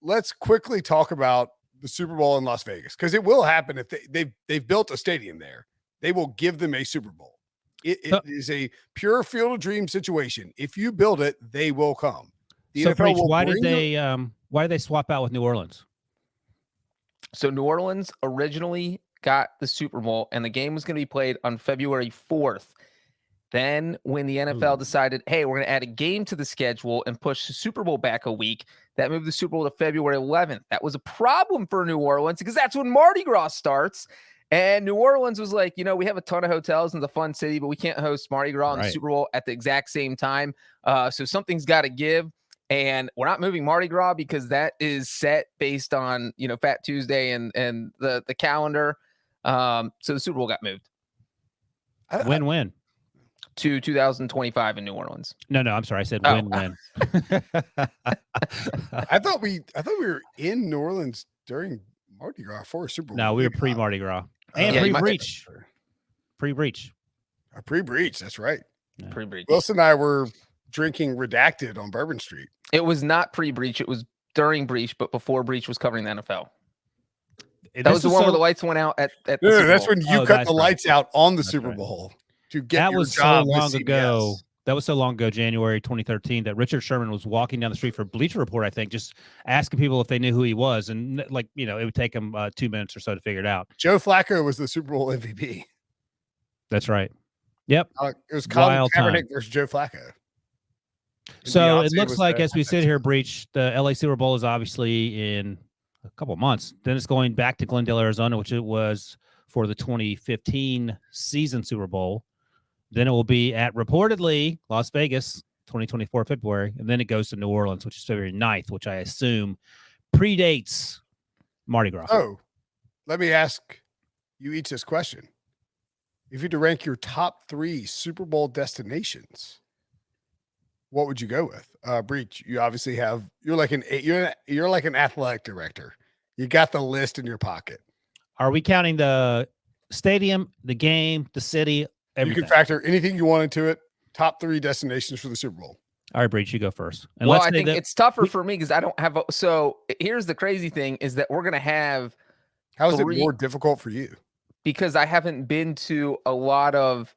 let's quickly talk about the Super Bowl in Las Vegas, because it will happen if they've built a stadium there. They will give them a Super Bowl. It is a pure Field of Dreams situation. If you build it, they will come. The So, NFL Breech, will why bring did they swap out with New Orleans? So New Orleans originally got the Super Bowl, and the game was going to be played on February 4th. Then when the NFL decided, hey, we're going to add a game to the schedule and push the Super Bowl back a week, that moved the Super Bowl to February 11th. That was a problem for New Orleans because that's when Mardi Gras starts. And New Orleans was like, we have a ton of hotels and it's a fun city, but we can't host Mardi Gras and the Super Bowl at the exact same time. So something's got to give. And we're not moving Mardi Gras because that is set based on, Fat Tuesday and the calendar. So the Super Bowl got moved. Win-win. To 2025 in New Orleans. No, I'm sorry. I said win-win. I thought we were in New Orleans during Mardi Gras for Super Bowl. No, we were pre-Mardi Gras. And pre-breach. Pre-breach. Pre-breach, that's right. Yeah. Pre-breach. Wilson and I were drinking Redacted on Bourbon Street. It was not pre-breach. It was during breach, but before breach was covering the NFL. That was the one where the lights went out at the Super Bowl. That's when you cut the lights out on the Super Bowl. That was so long ago. That was so long ago, January 2013, that Richard Sherman was walking down the street for Bleacher Report, I think, just asking people if they knew who he was. And it would take him 2 minutes or so to figure it out. Joe Flacco was the Super Bowl MVP. That's right. Yep. It was Colin Kaepernick versus Joe Flacco. So it looks like as we sit here, Breech, the LA Super Bowl is obviously in a couple of months. Then it's going back to Glendale, Arizona, which it was for the 2015 season Super Bowl. Then it will be at reportedly Las Vegas, 2024 February, and then it goes to New Orleans, which is February 9th, which I assume predates Mardi Gras. Oh, let me ask you each this question. If you had to rank your top 3 Super Bowl destinations, what would you go with? Breech, you obviously have you're like an athletic director. You got the list in your pocket. Are we counting the stadium, the game, the city? Everything. You can factor anything you want into it. Top 3 destinations for the Super Bowl. All right, Breech, you go first. And I think it's tougher for me because I don't have. So here's the crazy thing is that we're going to have. How is it more difficult for you? Because I haven't been to a lot of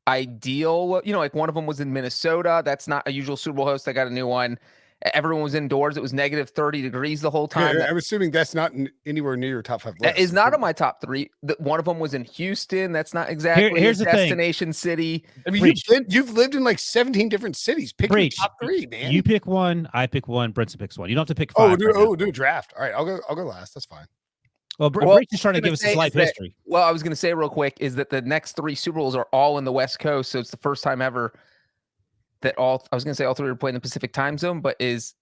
ideal, like one of them was in Minnesota. That's not a usual Super Bowl host. I got a new one. Everyone was indoors. It was negative 30 degrees the whole time. I'm assuming that's not anywhere near your top 5 list. That is not on my top 3. One of them was in Houston. That's not exactly here's a destination city. I mean, you've lived in like 17 different cities. Pick your top 3, man. You pick one. I pick one. Brinson picks one. You don't have to pick 5. Do a draft. All right, I'll go last. That's fine. Well, Breech is trying to give us his life history. Well, I was going to say real quick is that the next 3 Super Bowls are all in the West Coast, so it's the first time ever that I was going to say all 3 are playing in the Pacific time zone, but is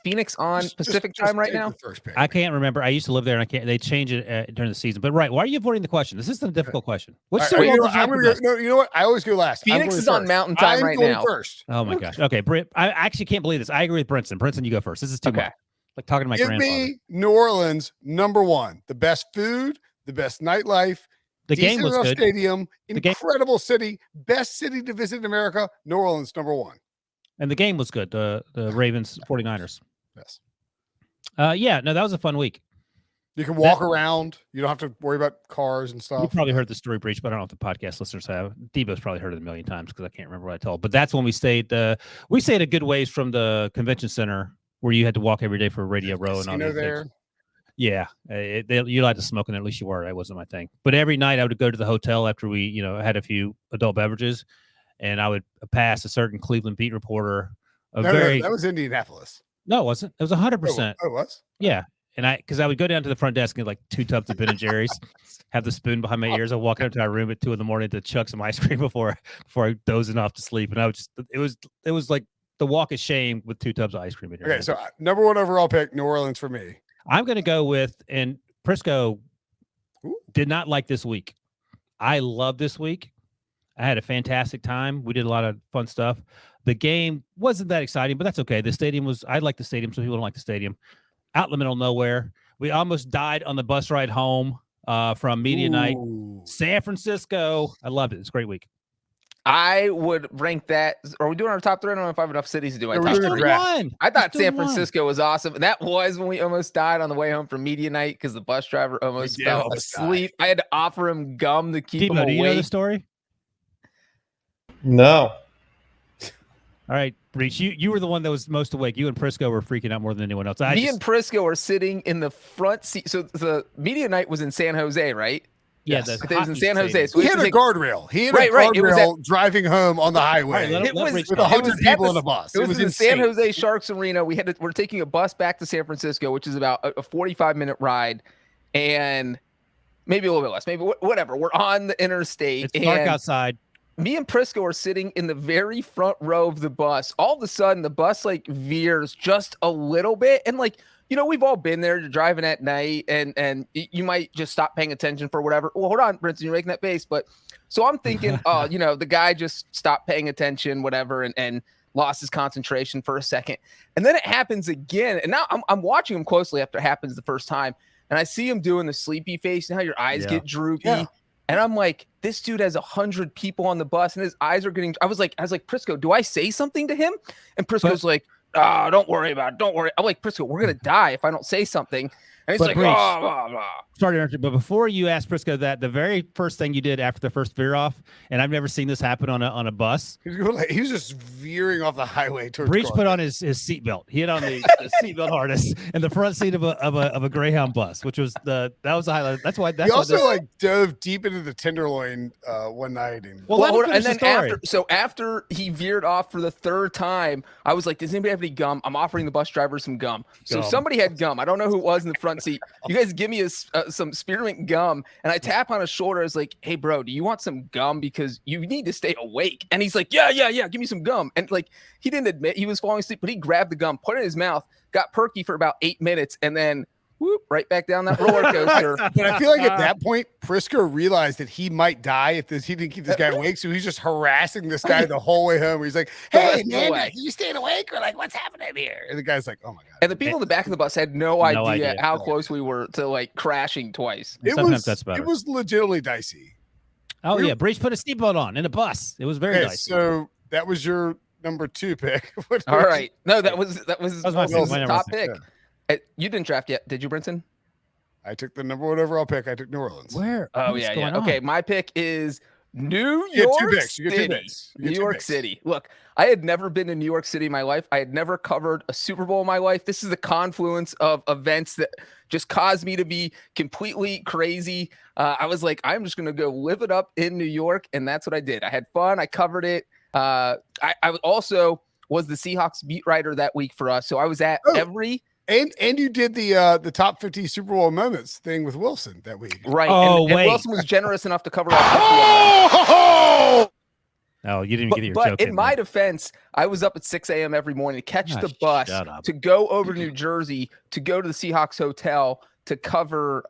Phoenix on Pacific time right now? I can't remember. I used to live there, and they change it during the season. But why are you avoiding the question? This isn't a difficult question. Which Super Bowl I'm gonna go, no, you know what? I always go last. Phoenix is on Mountain Time right now. First. Oh my gosh. Okay, I actually can't believe this. I agree with Brinson. Brinson, you go first. This is too much. Like talking to my grandfather. Give me New Orleans #1. The best food, the best nightlife. The game was good. Stadium, incredible city, best city to visit in America. New Orleans #1. And the game was good. The Ravens 49ers. Yes. That was a fun week. You can walk around. You don't have to worry about cars and stuff. You probably heard the story, Breech, but I don't know if the podcast listeners have. Debo's probably heard it a million times because I can't remember what I told. But that's when we stayed. We stayed a good ways from the convention center where you had to walk every day for Radio Row and all that. There. Yeah, you like to smoke, and at least you were. That wasn't my thing. But every night I would go to the hotel after we, had a few adult beverages, and I would pass a certain Cleveland beat reporter. No, that was Indianapolis. No, it wasn't. It was 100%. Oh, it was? Yeah. And because I would go down to the front desk and get like 2 tubs of Ben and Jerry's, have the spoon behind my ears. I'd walk up to my room at 2 a.m. to chuck some ice cream before I dozing off to sleep. And I would it was like the walk of shame with 2 tubs of ice cream in your hand. So #1 overall pick, New Orleans for me. I'm going to go with, and Prisco did not like this week. I love this week. I had a fantastic time. We did a lot of fun stuff. The game wasn't that exciting, but that's okay. The stadium was, I like the stadium. Some people don't like the stadium. Out in the middle of nowhere. We almost died on the bus ride home from media night. San Francisco. I loved it. It's a great week. I would rank that. Are we doing our top 3? I don't know if I have enough cities to do my Yeah, top we're doing 3. draft. I thought San Francisco was awesome. And that was when we almost died on the way home from media night because the bus driver almost fell asleep. I had to offer him gum to keep him awake. Do you know the story? No. All right, Breech, you were the one that was most awake. You and Prisco were freaking out more than anyone else. Me and Prisco are sitting in the front seat. So the media night was in San Jose, right? Yeah, it was in San Jose. So he had a guardrail. He had a guardrail driving home on the highway. It was with 100 people in a bus. It was in San Jose Sharks Arena. We're taking a bus back to San Francisco, which is about a 45-minute ride, and maybe a little bit less, maybe whatever. We're on the interstate. It's dark outside. Me and Prisco are sitting in the very front row of the bus. All of a sudden, the bus like veers just a little bit, and like, you know, we've all been there. You're driving at night, and you might just stop paying attention for whatever. Well, hold on, Brinson, you're making that face. But so I'm thinking, oh, you know, the guy just stopped paying attention, whatever, and lost his concentration for a second. And then it happens again. And now I'm watching him closely after it happens the first time, and I see him doing the sleepy face. And how your eyes get droopy. Yeah. And I'm like, this dude has 100 people on the bus, and his eyes are getting. I was like, Prisco, do I say something to him? And Prisco's like, oh, don't worry about it. Don't worry. I'm like, Prisco, we're gonna die if I don't say something. And he's like, Breech, blah, blah. Sorry to interrupt, but before you asked Prisco that, the very first thing you did after the first veer off, and I've never seen this happen on a bus. He was just veering off the highway towards. Breech put on his seatbelt. He had on the seatbelt harness in the front seat of a Greyhound bus, which was that was the highlight. That's why. He also like dove deep into the Tenderloin one night. And then after he veered off for the third time, I was like, does anybody have any gum? I'm offering the bus driver some gum. So somebody had gum. I don't know who it was in the front seat. You guys give me some spearmint gum, and I tap on his shoulder. I was like, hey bro, do you want some gum, because you need to stay awake? And he's like, yeah, give me some gum. And like, he didn't admit he was falling asleep, but he grabbed the gum, put it in his mouth, got perky for about 8 minutes, and then whoop, right back down that roller coaster. But I feel like at that point, Prisco realized that he might die if he didn't keep this guy awake. So he's just harassing this guy the whole way home. Where he's like, hey, man, are you staying awake? Or like, what's happening here? And the guy's like, oh my God. And the people in the back of the bus had no idea how close we were to like crashing twice. It was legitimately dicey. Oh, yeah. Breech put a seatbelt on in a bus. It was very dicey. So that was your number 2 pick. All right. No, that was my top pick. Yeah. You didn't draft yet, did you, Brinson? I took the number 1 overall pick. I took New Orleans. Where? Oh, yeah. Okay, my pick is New York City. New York City. Look, I had never been to New York City in my life. I had never covered a Super Bowl in my life. This is the confluence of events that just caused me to be completely crazy. I was like, I'm just going to go live it up in New York, and that's what I did. I had fun. I covered it. I also was the Seahawks beat writer that week for us, so I was at every... And you did the top 50 Super Bowl moments thing with Wilson that week. Right. And Wilson was generous enough to cover up. Oh, you didn't get your joke. But in my defense, I was up at 6 a.m. every morning to catch the bus to go over to New Jersey, to go to the Seahawks hotel to cover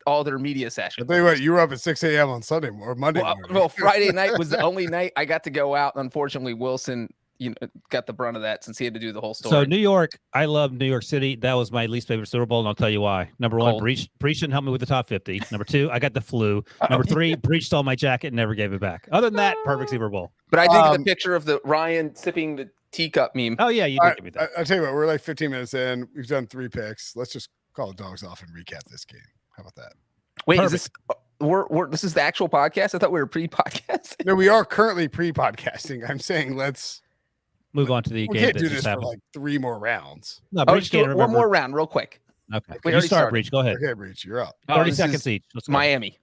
all their media sessions. I'll tell you what, you were up at 6 a.m. on Sunday or Monday morning. Well, Friday night was the only night I got to go out. Unfortunately, Wilson got the brunt of that since he had to do the whole story. So New York, I love New York City. That was my least favorite Super Bowl, and I'll tell you why. Number 1, Breech didn't help me with the top 50. Number 2, I got the flu. Number 3, Breech stole my jacket and never gave it back. Other than that, perfect Super Bowl. But I did get the picture of the Ryan sipping the teacup meme. Oh yeah, you did give me that. I'll tell you what, we're like 15 minutes in. We've done 3 picks. Let's just call the dogs off and recap this game. How about that? Wait, is this this is the actual podcast? I thought we were pre-podcast. No, we are currently pre-podcasting. I'm saying let's move on to the game. We can't do this for like 3 more rounds. No, Breech can't remember. One more round, real quick. Okay, you start, Breech. Go ahead. Okay, Breech, you're up. 30 seconds each. Miami.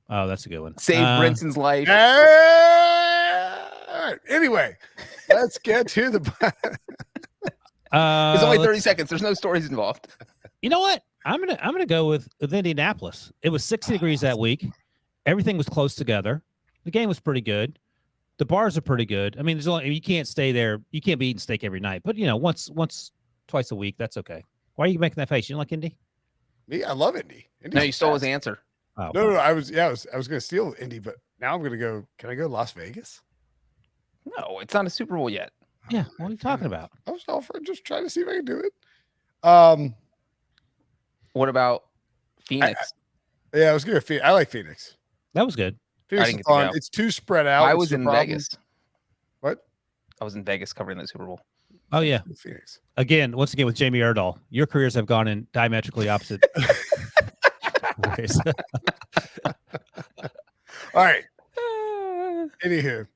Oh, that's a good one. Save Brinson's life. All right. Anyway, let's get to the. It's only 30 seconds. There's no stories involved. You know what? I'm gonna go with Indianapolis. It was 60 degrees that week. Everything was close together. The game was pretty good. The bars are pretty good. I mean, you can't stay there. You can't be eating steak every night. But twice a week, that's okay. Why are you making that face? You don't like Indy? Me, I love Indy. No, you stole his answer. Oh, no, I was gonna steal Indy, but now I'm gonna go. Can I go Las Vegas? No, it's not a Super Bowl yet. Yeah, what are you talking about? I was offering, just trying to see if I can do it. What about Phoenix? I was gonna. I like Phoenix. That was good. Phoenix didn't is get to fun. go. It's too spread out. I It's was the in problem. Vegas. What? I was in Vegas covering the Super Bowl. Oh yeah. Phoenix. Once again with Jamie Erdahl, your careers have gone in diametrically opposite ways. All right. Anywho,